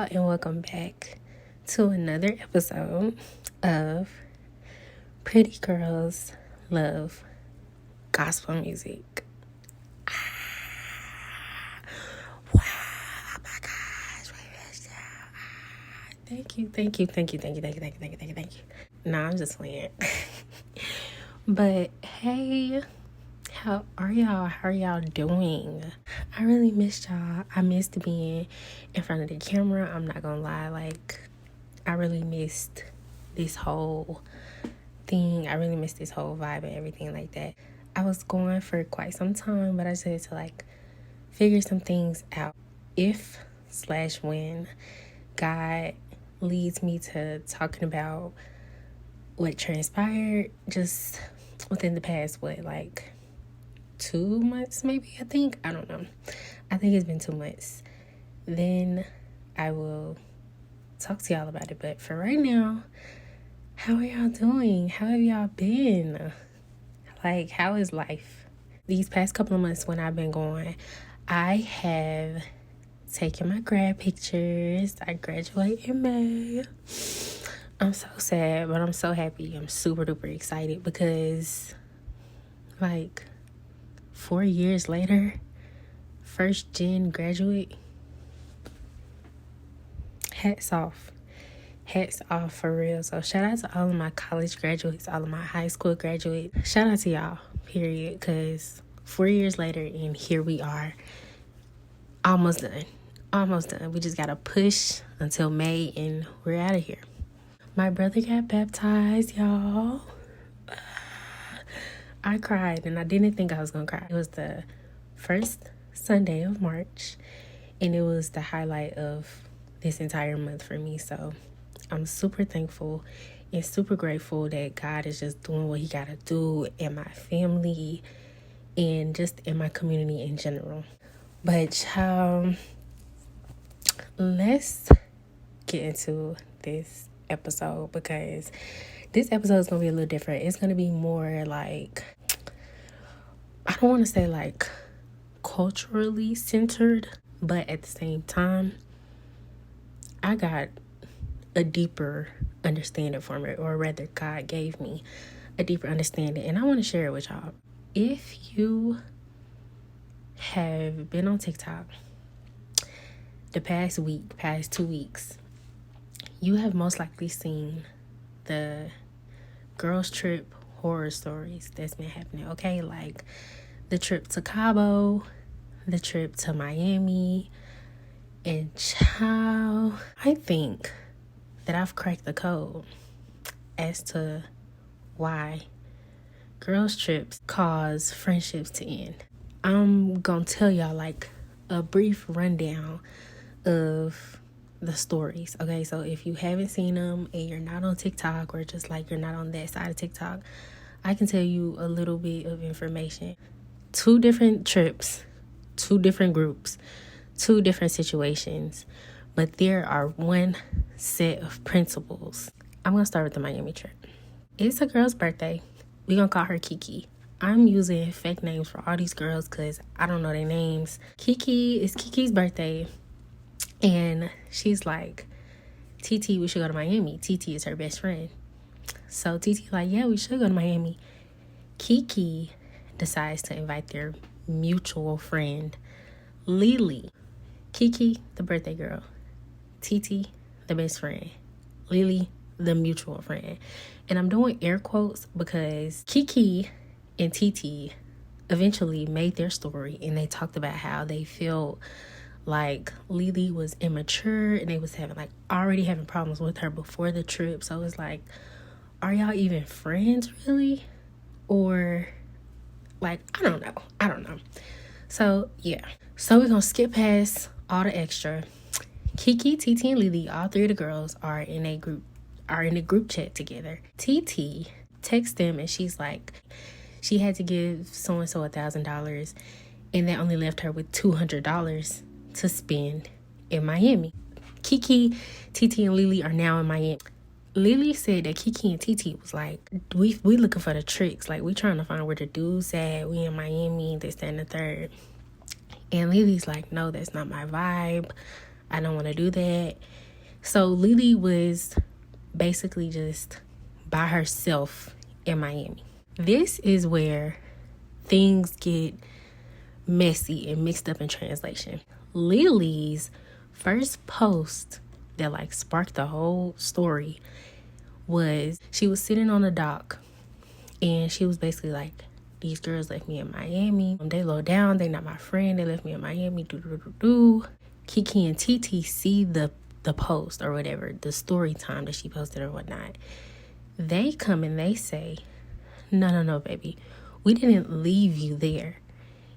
y'all, and welcome back to another episode of Pretty Girls Love Gospel Music. Wow, oh my gosh, thank you. Nah, I'm just playing. But hey, how are y'all? How are y'all doing? I really missed y'all. I missed being in front of the camera. I'm not gonna lie, I really missed this whole thing. I really missed this whole vibe and everything like that. I was going for quite some time, but I just had to figure some things out. If/when God leads me to talking about what transpired just within the past, 2 months maybe, I don't know. I think it's been 2 months. Then I will talk to y'all about it. But for right now, how are y'all doing? How have y'all been? How is life? These past couple of months when I've been going, I have taken my grad pictures. I graduate in May. I'm so sad, but I'm so happy. I'm super duper excited because 4 years later, first gen graduate. Hats off for real. So shout out to all of my college graduates, all of my high school graduates. Shout out to y'all, period, because 4 years later and here we are, almost done. We just gotta push until May and we're out of here. My brother got baptized, y'all. I cried and I didn't think I was gonna cry. It was the first Sunday of March and it was the highlight of this entire month for me. So I'm super thankful and super grateful that God is just doing what he gotta do in my family and just in my community in general. But let's get into this episode because this episode is going to be a little different. It's going to be more I don't want to say culturally centered, but at the same time, I got a deeper understanding from it, or rather God gave me a deeper understanding, and I want to share it with y'all. If you have been on TikTok the past 2 weeks, you have most likely seen the girls trip horror stories that's been happening, okay? The trip to Cabo, the trip to Miami, and child, I think that I've cracked the code as to why girls trips cause friendships to end. I'm gonna tell y'all a brief rundown of the stories, okay? So if you haven't seen them and you're not on TikTok, or just you're not on that side of TikTok, I can tell you a little bit of information. 2 different trips, 2 different groups, 2 different situations, but there are one set of principles. I'm gonna start with the Miami trip. It's a girl's birthday. We're gonna call her Kiki. I'm using fake names for all these girls because I don't know their names. It's Kiki's birthday. And she's like, TT, we should go to Miami. TT is her best friend. So TT yeah, we should go to Miami. Kiki decides to invite their mutual friend, Lily. Kiki, the birthday girl. TT, the best friend. Lily, the mutual friend. And I'm doing air quotes because Kiki and TT eventually made their story and they talked about how they felt Lily was immature and they was already having problems with her before the trip. So it's are y'all even friends really? Or I don't know. So yeah. So we're gonna skip past all the extra. Kiki, TT, and Lily, all 3 of the girls are in a group chat together. TT texts them and she's she had to give so-and-so $1,000 and that only left her with $200 to spend in Miami. Kiki, TT, and Lily are now in Miami. Lily said that Kiki and TT was we looking for the tricks. We trying to find where the dude's at. We in Miami, this, that, and the third. And Lily's no, that's not my vibe. I don't want to do that. So Lily was basically just by herself in Miami. This is where things get messy and mixed up in translation. Lily's first post that like sparked the whole story was she was sitting on the dock and she was basically like, these girls left me in Miami. They low down. They not my friend. They left me in Miami. Kiki and TT see the post or whatever, the story time that she posted or whatnot. They come and they say, no, baby. We didn't leave you there.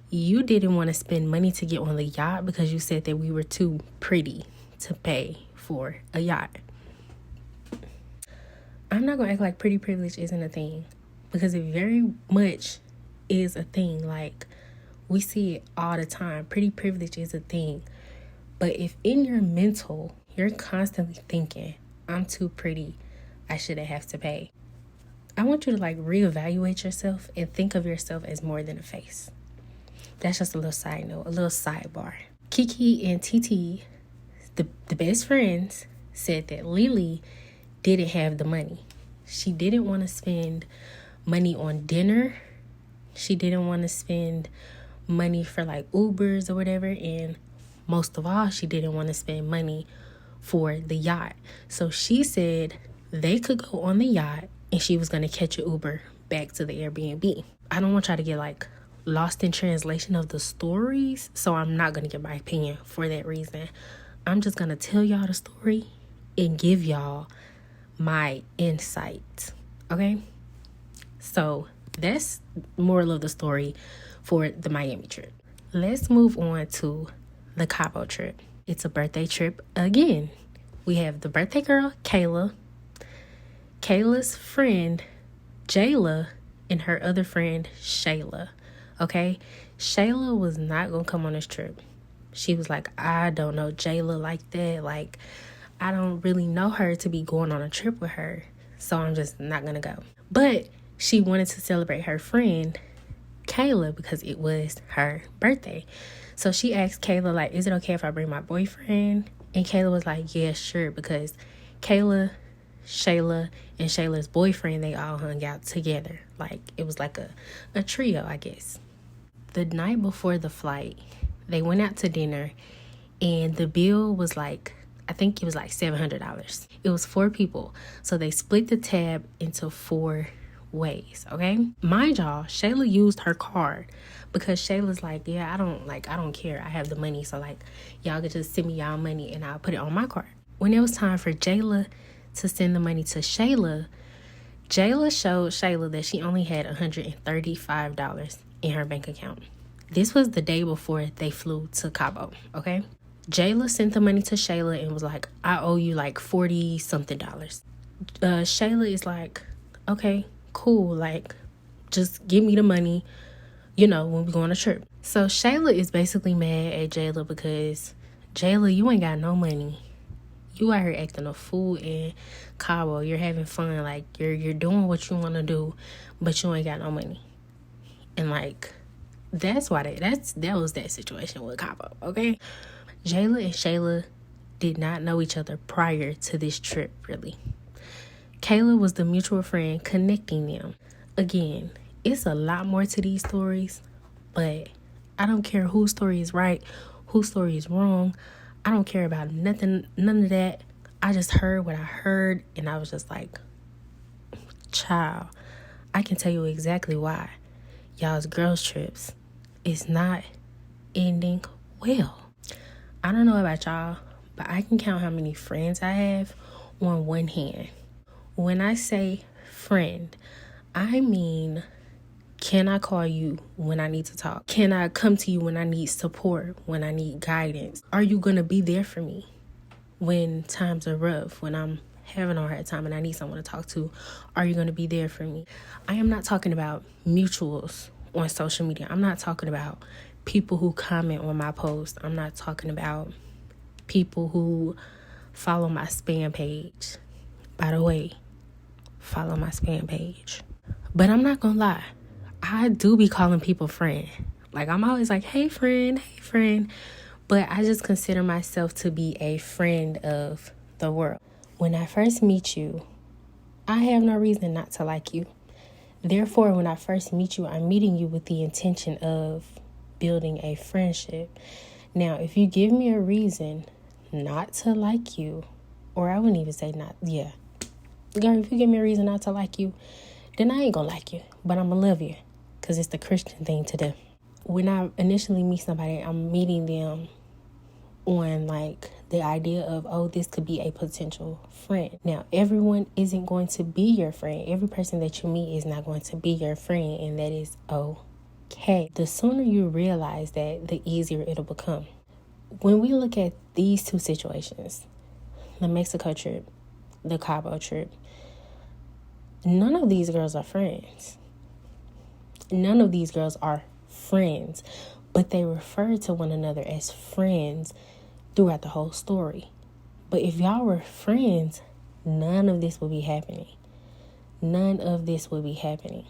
You didn't want to spend money to get on the yacht because you said that we were too pretty to pay for a yacht. I'm not going to act like pretty privilege isn't a thing, because it very much is a thing. Like, we see it all the time. Pretty privilege is a thing. But if in your mental, you're constantly thinking, I'm too pretty, I shouldn't have to pay, I want you to like reevaluate yourself and think of yourself as more than a face. That's just a little side note, a little sidebar. Kiki and TT, the best friends, said that Lily didn't have the money. She didn't want to spend money on dinner. She didn't want to spend money for like Ubers or whatever. And most of all, she didn't want to spend money for the yacht. So she said they could go on the yacht and she was going to catch an Uber back to the Airbnb. I don't want y'all to get like lost in translation of the stories, so I'm not going to give my opinion for that reason. I'm just going to tell y'all the story and give y'all my insight. Okay? So that's moral of the story for the Miami trip. Let's move on to the Cabo trip. It's a birthday trip again. We have the birthday girl, Kayla, Kayla's friend, Jayla, and her other friend, Shayla. Okay? Shayla was not going to come on this trip. She was like, I don't know Jayla like that. Like, I don't really know her to be going on a trip with her. So I'm just not going to go. But she wanted to celebrate her friend, Kayla, because it was her birthday. So she asked Kayla, like, is it okay if I bring my boyfriend? And Kayla was like, yeah, sure. Because Kayla, Shayla, and Shayla's boyfriend, they all hung out together. Like, it was like a trio, I guess. The night before the flight, they went out to dinner, and the bill was like, I think it was like $700. It was 4 people. So they split the tab into 4 ways, okay? Mind y'all, Shayla used her card because Shayla's like, yeah, I don't care. I have the money. So like, y'all could just send me y'all money and I'll put it on my card. When it was time for Jayla to send the money to Shayla, Jayla showed Shayla that she only had $135 in her bank account. This was the day before they flew to Cabo, okay? Jayla sent the money to Shayla and was like, I owe you like $40 something. Shayla is like, okay, cool. Like, just give me the money, when we go on a trip. So Shayla is basically mad at Jayla because, Jayla, you ain't got no money. You out here acting a fool in Cabo. You're having fun. Like, you're doing what you want to do, but you ain't got no money. And like, that's why that was that situation with Cabo, okay? Jayla and Shayla did not know each other prior to this trip, really. Kayla was the mutual friend connecting them. Again, it's a lot more to these stories, but I don't care whose story is right, whose story is wrong. I don't care about nothing, none of that. I just heard what I heard, and I was just like, child, I can tell you exactly why y'all's girls' trips is not ending well. I don't know about y'all, but I can count how many friends I have on one hand. When I say friend, I mean, can I call you when I need to talk? Can I come to you when I need support, when I need guidance? Are you going to be there for me when times are rough, when I'm having a hard time and I need someone to talk to? Are you going to be there for me? I am not talking about mutuals on social media. I'm not talking about people who comment on my post. I'm not talking about people who follow my spam page. By the way, follow my spam page. But I'm not gonna lie, I do be calling people friend. Like, I'm always like, hey friend. But I just consider myself to be a friend of the world. When I first meet you, I have no reason not to like you. Therefore, when I first meet you, I'm meeting you with the intention of building a friendship. Now, if you give me a reason not to like you, or I wouldn't even say not, yeah. Girl, if you give me a reason not to like you, then I ain't gonna like you, but I'm gonna love you, because it's the Christian thing to do. When I initially meet somebody, I'm meeting them on like the idea of, oh, this could be a potential friend. Now, everyone isn't going to be your friend. Every person that you meet is not going to be your friend, and that is okay. The sooner you realize that, the easier it'll become. When we look at these two situations, the Mexico trip, the Cabo trip, none of these girls are friends. None of these girls are friends, but they refer to one another as friends throughout the whole story. But if y'all were friends, none of this would be happening. None of this would be happening.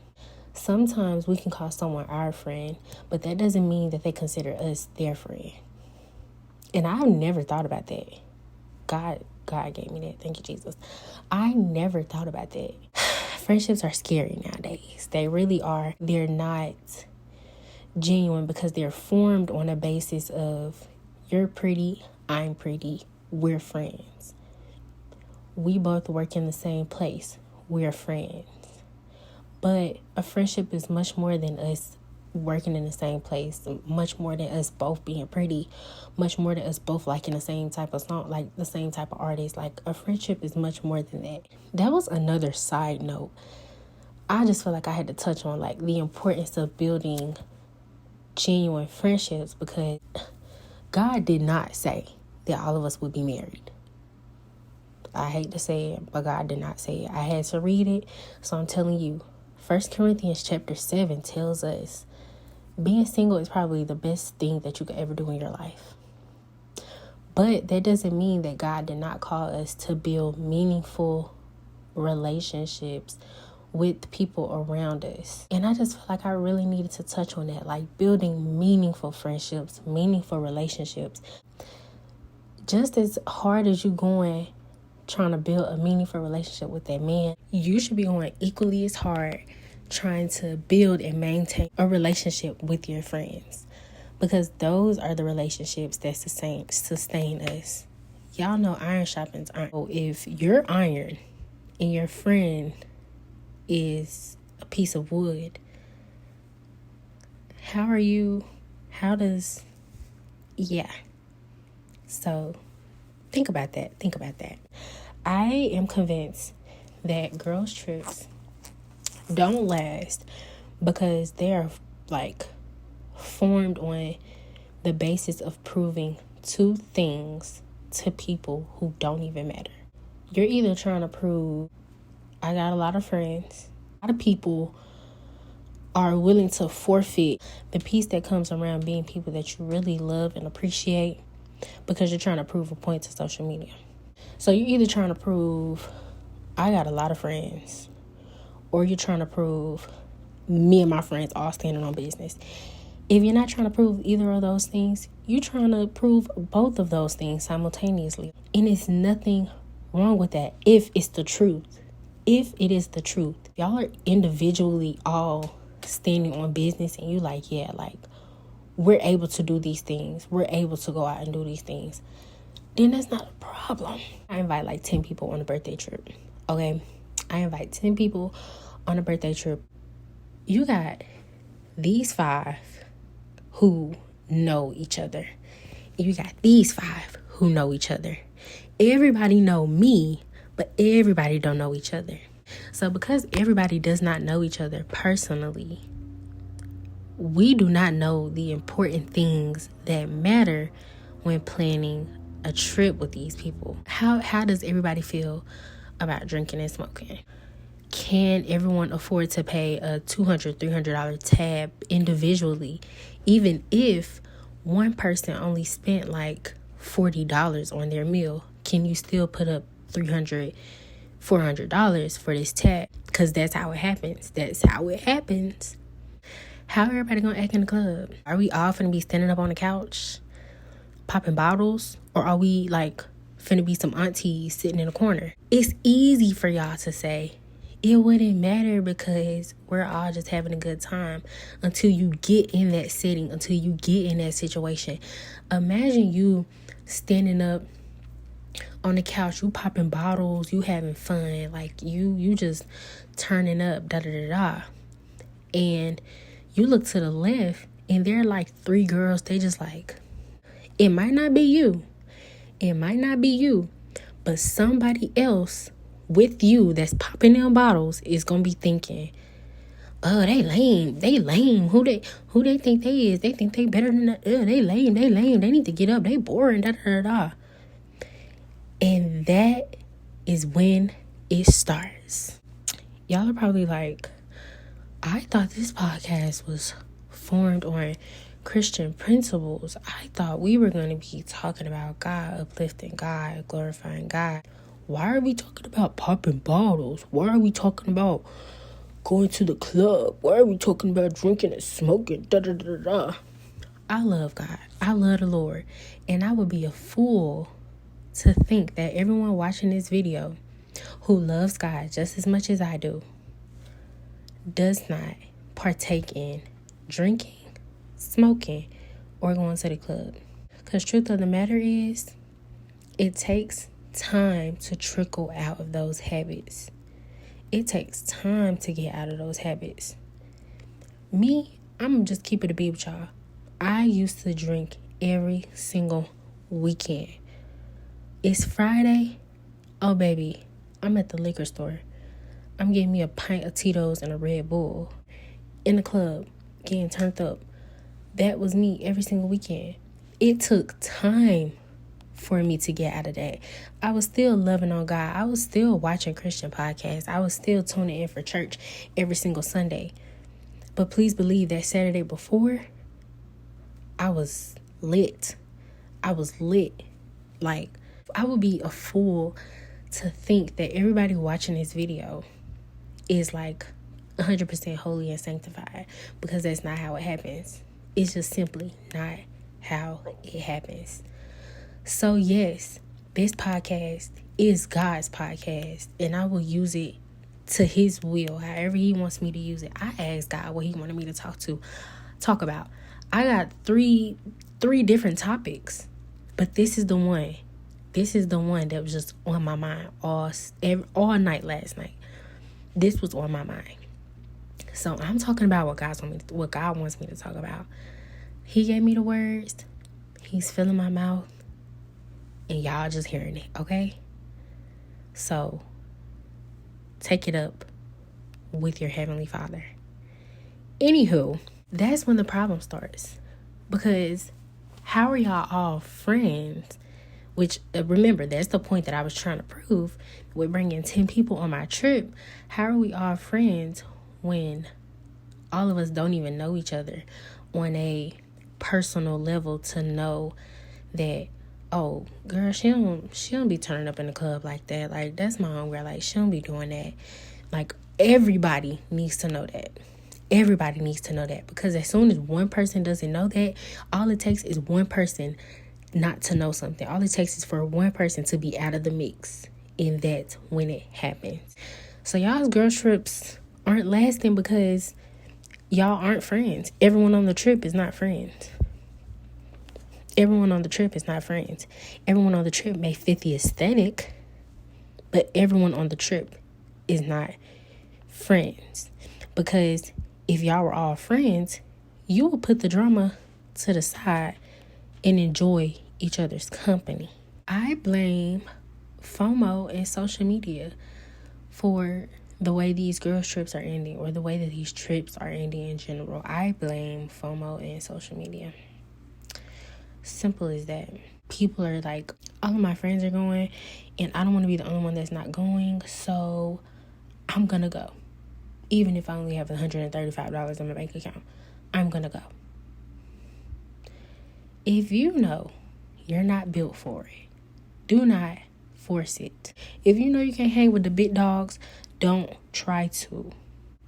Sometimes we can call someone our friend, but that doesn't mean that they consider us their friend. And I've never thought about that. God gave me that. Thank you, Jesus. I never thought about that. Friendships are scary nowadays. They really are. They're not genuine because they're formed on a basis of, you're pretty, I'm pretty, we're friends. We both work in the same place, we're friends. But a friendship is much more than us working in the same place, much more than us both being pretty, much more than us both liking the same type of song, like the same type of artist. Like, a friendship is much more than that. That was another side note. I just feel like I had to touch on like the importance of building genuine friendships, because God did not say that all of us would be married. I hate to say it, but God did not say it. I had to read it, so I'm telling you. 1 Corinthians chapter 7 tells us being single is probably the best thing that you could ever do in your life. But that doesn't mean that God did not call us to build meaningful relationships with people around us. And I just feel like I really needed to touch on that, like building meaningful friendships, meaningful relationships. Just as hard as you going trying to build a meaningful relationship with that man, you should be going equally as hard trying to build and maintain a relationship with your friends, because those are the relationships that sustain us. Y'all know iron sharpens iron. So if you're iron and your friend is a piece of wood, so think about that. I am convinced that girls' trips don't last because they're like formed on the basis of proving two things to people who don't even matter. You're either trying to prove, I got a lot of friends. A lot of people are willing to forfeit the peace that comes around being people that you really love and appreciate because you're trying to prove a point to social media. So you're either trying to prove, I got a lot of friends, or you're trying to prove, me and my friends all standing on business. If you're not trying to prove either of those things, you're trying to prove both of those things simultaneously. And it's nothing wrong with that if it's the truth. If it is the truth. Y'all are individually all standing on business and you like, yeah, like, we're able to do these things. We're able to go out and do these things. Then that's not a problem. I invite like 10 people on a birthday trip. Okay? I invite 10 people on a birthday trip. You got these 5 who know each other. You got these 5 who know each other. Everybody know me, but everybody don't know each other. So because everybody does not know each other personally, we do not know the important things that matter when planning a trip with these people. How does everybody feel about drinking and smoking? Can everyone afford to pay a $200, $300 tab individually, even if one person only spent like $40 on their meal? Can you still put up $300, $400 for this tab? Because that's how it happens. How everybody gonna act in the club? Are we all gonna be standing up on the couch, popping bottles, or are we like finna be some aunties sitting in a corner? It's easy for y'all to say it wouldn't matter because we're all just having a good time until you get in that setting, until you get in that situation. Imagine you standing up on the couch, you popping bottles, you having fun, like you just turning up, da da da da. And you look to the left and there are like 3 girls, they just like, it might not be you. It might not be you, but somebody else with you that's popping them bottles is gonna be thinking, oh, they lame. Who they think they is? They think they better than that. They lame. They need to get up. They boring. Da da da da. And that is when it starts. Y'all are probably like, I thought this podcast was formed on Christian principles. I thought we were going to be talking about God, uplifting God, glorifying God. Why are we talking about popping bottles? Why are we talking about going to the club? Why are we talking about drinking and smoking? Da da da da. I love God. I love the Lord. And I would be a fool to think that everyone watching this video who loves God just as much as I do does not partake in drinking, smoking, or going to the club. Because truth of the matter is, it takes time to trickle out of those habits. It takes time to get out of those habits. Me, I'm just keep it a beat with y'all. I used to drink every single weekend. It's Friday. Oh, baby, I'm at the liquor store. I'm getting me a pint of Tito's and a Red Bull. In the club, getting turned up. That was me every single weekend. It took time for me to get out of that. I was still loving on God. I was still watching Christian podcasts. I was still tuning in for church every single Sunday. But please believe that Saturday before, I was lit. Like, I would be a fool to think that everybody watching this video is like 100% holy and sanctified, because that's not how it happens. It's just simply not how it happens. So yes, this podcast is God's podcast, and I will use it to his will, however he wants me to use it. I asked God what he wanted me to talk about. I got three different topics, but this is the one. This is the one that was just on my mind all night last night. This was on my mind. So I'm talking about what God wants me to talk about. He gave me the words. He's filling my mouth. And y'all just hearing it, okay? So take it up with your Heavenly Father. Anywho, that's when the problem starts. Because how are y'all all friends? Which, remember, that's the point that I was trying to prove with bringing 10 people on my trip. How are we all friends when all of us don't even know each other on a personal level to know that, oh, girl, she don't be turning up in the club like that. Like, that's my own girl. Like, she don't be doing that. Like, everybody needs to know that. Everybody needs to know that. Because as soon as one person doesn't know that, all it takes is one person not to know something. All it takes is for one person to be out of the mix. And that's when it happens. So y'all's girl trips aren't lasting because y'all aren't friends. Everyone on the trip is not friends. Everyone on the trip is not friends. Everyone on the trip may fit the aesthetic, but everyone on the trip is not friends. Because if y'all were all friends, you will put the drama to the side and enjoy each other's company. I blame FOMO and social media for the way these girls trips are ending, or the way that these trips are ending in general. I blame FOMO and social media. Simple as that. People are like, all of my friends are going and I don't want to be the only one that's not going, so I'm gonna go. Even if I only have $135 in my bank account, I'm gonna go. If you know you're not built for it, do not force it. If you know you can't hang with the big dogs, don't try to.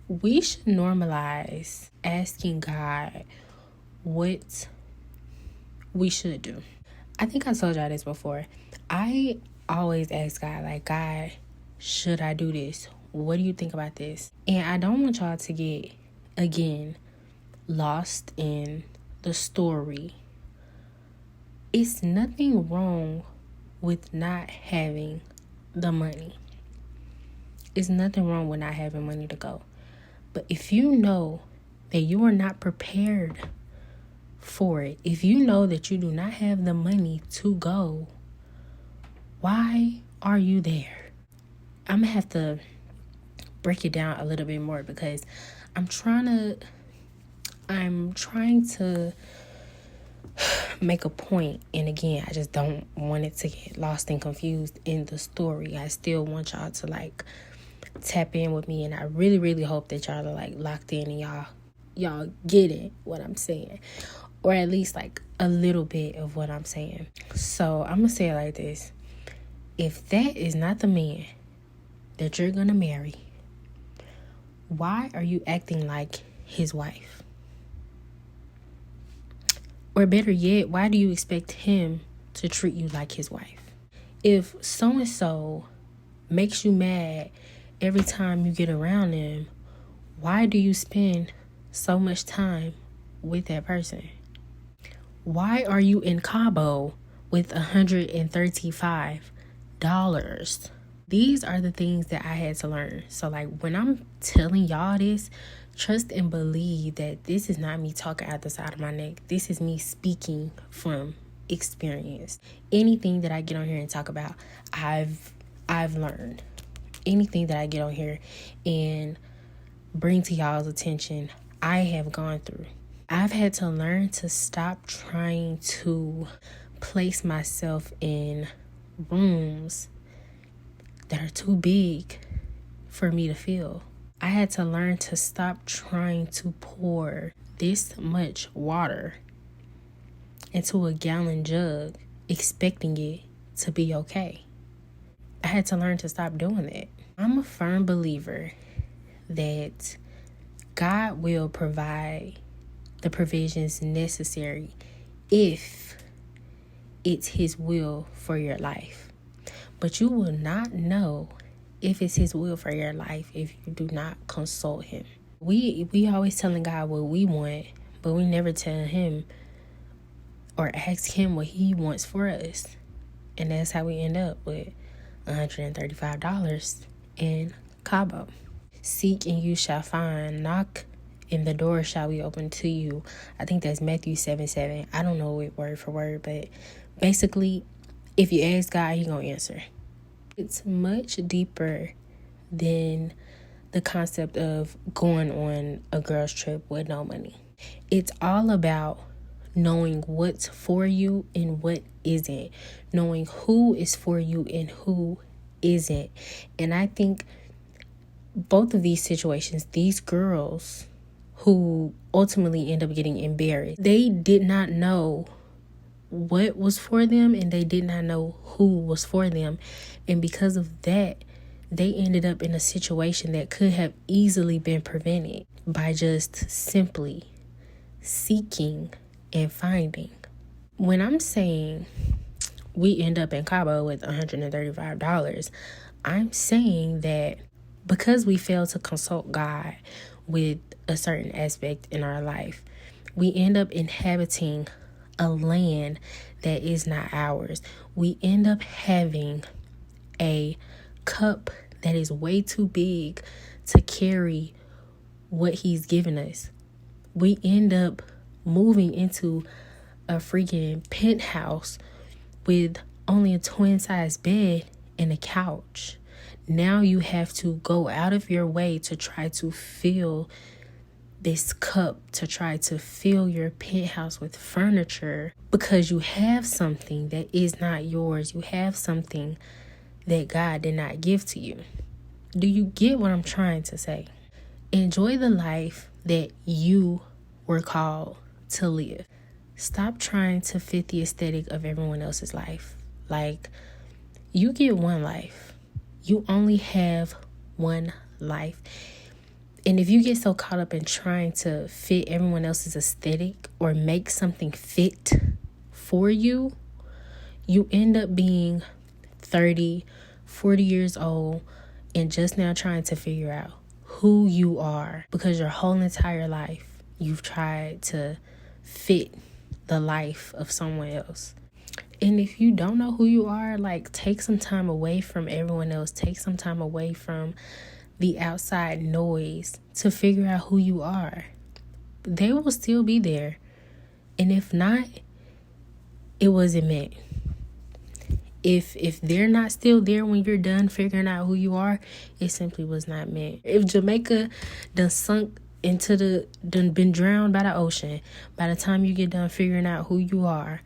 We should normalize asking God what we should do. I think I told y'all this before. I always ask God, like, God, should I do this? What do you think about this? And I don't want y'all to get, again, lost in the story. It's nothing wrong with not having the money. It's nothing wrong with not having money to go. But if you know that you are not prepared for it, if you know that you do not have the money to go, why are you there? I'm gonna have to break it down a little bit more because I'm trying to make a point, and again, I just don't want it to get lost and confused in the story. I still want y'all to like tap in with me, and I really, really hope that y'all are like locked in and y'all get it what I'm saying, or at least like a little bit of what I'm saying. So I'm gonna say it like this: if that is not the man that you're gonna marry, why are you acting like his wife? Or better yet, why do you expect him to treat you like his wife? If so-and-so makes you mad every time you get around them, why do you spend so much time with that person? Why are you in Cabo with $135? These are the things that I had to learn. So like when I'm telling y'all this, trust and believe that this is not me talking out the side of my neck. This is me speaking from experience. Anything that I get on here and talk about, I've learned. Anything that I get on here and bring to y'all's attention, I have gone through. I've had to learn to stop trying to place myself in rooms that are too big for me to fill. I had to learn to stop trying to pour this much water into a gallon jug, expecting it to be okay. I had to learn to stop doing that. I'm a firm believer that God will provide the provisions necessary if it's His will for your life. But you will not know if it's His will for your life if you do not consult Him. We always telling God what we want, but we never tell Him or ask Him what He wants for us. And that's how we end up with $135 in Cabo. Seek and you shall find. Knock and the door shall be open to you. I think that's Matthew 7:7. I don't know it word for word, but basically, if you ask God, He gonna answer. It's much deeper than the concept of going on a girl's trip with no money. It's all about knowing what's for you and what isn't. Knowing who is for you and who isn't. And I think both of these situations, these girls who ultimately end up getting embarrassed, they did not know what was for them and they did not know who was for them. And because of that, they ended up in a situation that could have easily been prevented by just simply seeking and finding. When I'm saying we end up in Cabo with $135, I'm saying that because we fail to consult God with a certain aspect in our life, we end up inhabiting a land that is not ours. We end up having a cup that is way too big to carry what He's given us. We end up moving into a freaking penthouse with only a twin size bed and a couch. Now you have to go out of your way to try to fill this cup, to try to fill your penthouse with furniture because you have something that is not yours. You have something that God did not give to you. Do you get what I'm trying to say? Enjoy the life that you were called to live. Stop trying to fit the aesthetic of everyone else's life. Like, you get one life. You only have one life. And if you get so caught up in trying to fit everyone else's aesthetic or make something fit for you, You end up being 30, 40 years old and just now trying to figure out who you are, because your whole entire life you've tried to fit the life of someone else. And if you don't know who you are, like, take some time away from everyone else. Take some time away from the outside noise to figure out who you are. They will still be there. And if not, it wasn't meant. If they're not still there when you're done figuring out who you are, it simply was not meant. If Jamaica done been drowned by the ocean, by the time you get done figuring out who you are,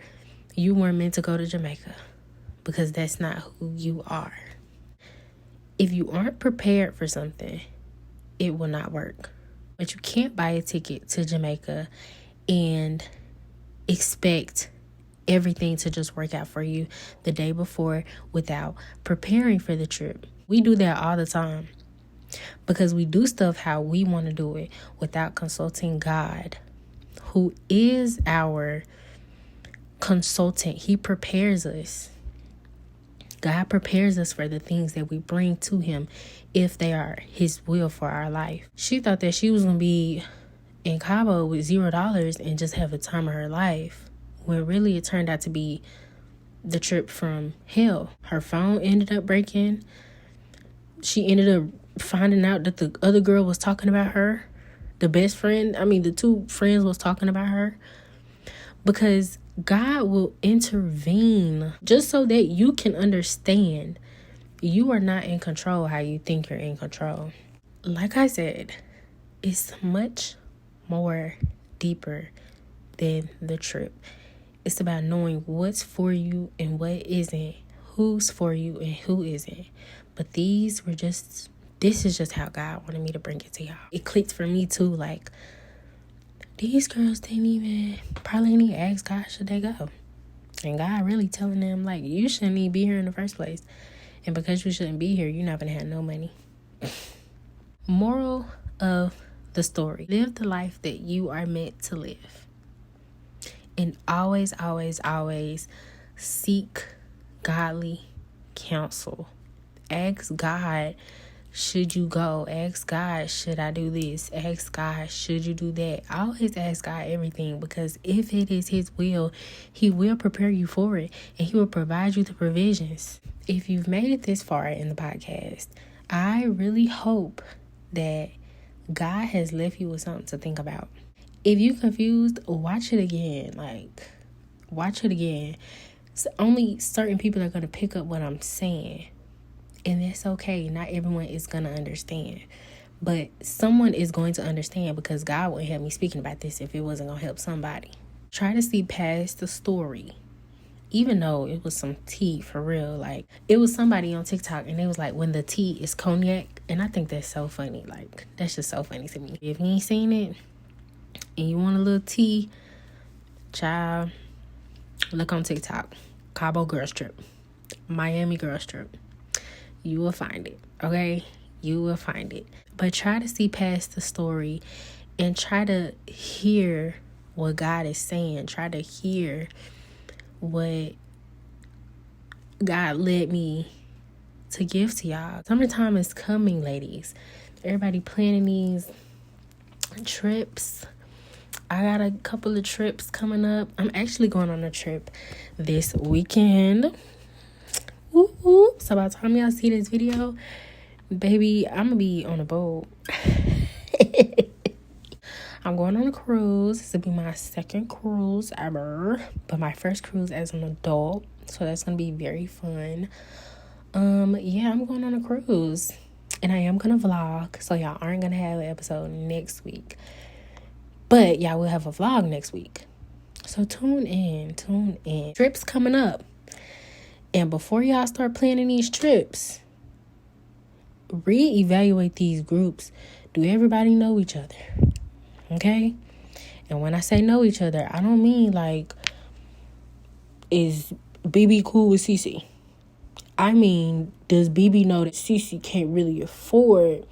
you weren't meant to go to Jamaica, because that's not who you are. If you aren't prepared for something, it will not work. But you can't buy a ticket to Jamaica and expect everything to just work out for you the day before without preparing for the trip. We do that all the time because we do stuff how we want to do it without consulting God, who is our consultant. He prepares us. God prepares us for the things that we bring to him if they are his will for our life. She thought that she was going to be in Cabo with $0 and just have the time of her life, when really it turned out to be the trip from hell. Her phone ended up breaking. She ended up finding out that the other girl was talking about her. The two friends was talking about her. Because God will intervene just so that you can understand you are not in control how you think you're in control. Like I said, it's much more deeper than the trip. It's about knowing what's for you and what isn't, who's for you and who isn't. But this is just how God wanted me to bring it to y'all. It clicked for me too, like, these girls probably didn't even ask God, should they go? And God really telling them, like, you shouldn't even be here in the first place. And because you shouldn't be here, you're not going to have no money. Moral of the story: live the life that you are meant to live. And always, always, always seek godly counsel. Ask God, should you go? Ask God, should I do this? Ask God, should you do that? Always ask God everything, because if it is his will, he will prepare you for it, and he will provide you the provisions. If you've made it this far in the podcast, I really hope that God has left you with something to think about. If you're confused, watch it again. Watch it again. So only certain people are going to pick up what I'm saying. And that's okay. Not everyone is going to understand. But someone is going to understand, because God wouldn't have me speaking about this if it wasn't going to help somebody. Try to see past the story. Even though it was some tea for real. Like, it was somebody on TikTok and it was like, when the tea is cognac. And I think that's so funny. Like, that's just so funny to me. If you ain't seen it and you want a little tea, child, look on TikTok. Cabo girls trip. Miami girls trip. You will find it, okay? You will find it. But try to see past the story and try to hear what God is saying. Try to hear what God led me to give to y'all. Summertime is coming, ladies. Everybody planning these trips. I got a couple of trips coming up. I'm actually going on a trip this weekend. Woo-hoo. So by the time y'all see this video, baby, I'm gonna be on a boat. I'm going on a cruise. This will be my second cruise ever, but my first cruise as an adult, so that's gonna be very fun. Yeah, I'm going on a cruise, and I am gonna vlog, so y'all aren't gonna have an episode next week, but y'all will have a vlog next week. So tune in. Trips coming up. And before y'all start planning these trips, reevaluate these groups. Do everybody know each other? Okay? And when I say know each other, I don't mean like, is BB cool with CC? I mean, does BB know that CC can't really afford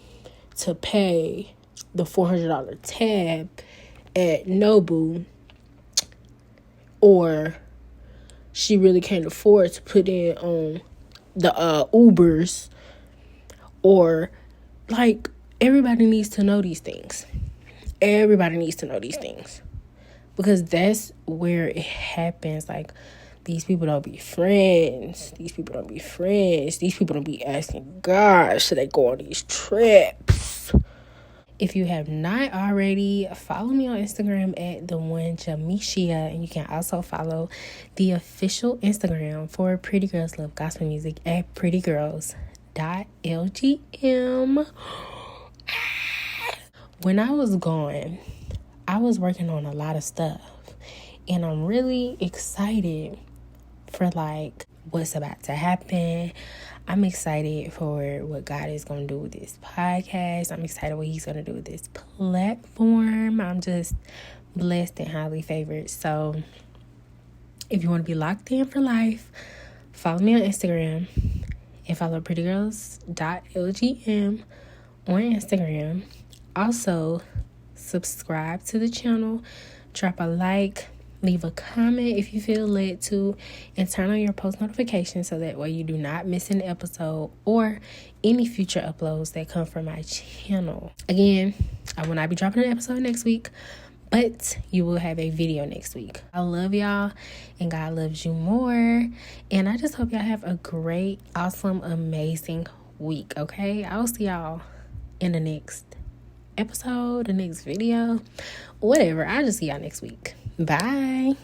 to pay the $400 tab at Nobu? Or she really can't afford to put in on the Ubers, or like, everybody needs to know these things. Everybody needs to know these things, because that's where it happens. Like, these people don't be friends. These people don't be friends. These people don't be asking God, should they go on these trips? If you have not already, follow me on Instagram at the one Jamishia, and you can also follow the official Instagram for Pretty Girls Love Gospel Music at prettygirls.lgm. When I was gone, I was working on a lot of stuff, and I'm really excited for like what's about to happen. I'm excited for what God is going to do with this podcast. I'm excited what he's going to do with this platform. I'm just blessed and highly favored. So if you want to be locked in for life, follow me on Instagram and follow prettygirls.lgm on Instagram. Also, subscribe to the channel, drop a like, leave a comment if you feel led to, and turn on your post notifications so that way you do not miss an episode or any future uploads that come from my channel. Again, I will not be dropping an episode next week, but you will have a video next week. I love y'all, and God loves you more. And I just hope y'all have a great, awesome, amazing week, okay? I will see y'all in the next episode, the next video, whatever. I'll just see y'all next week. Bye.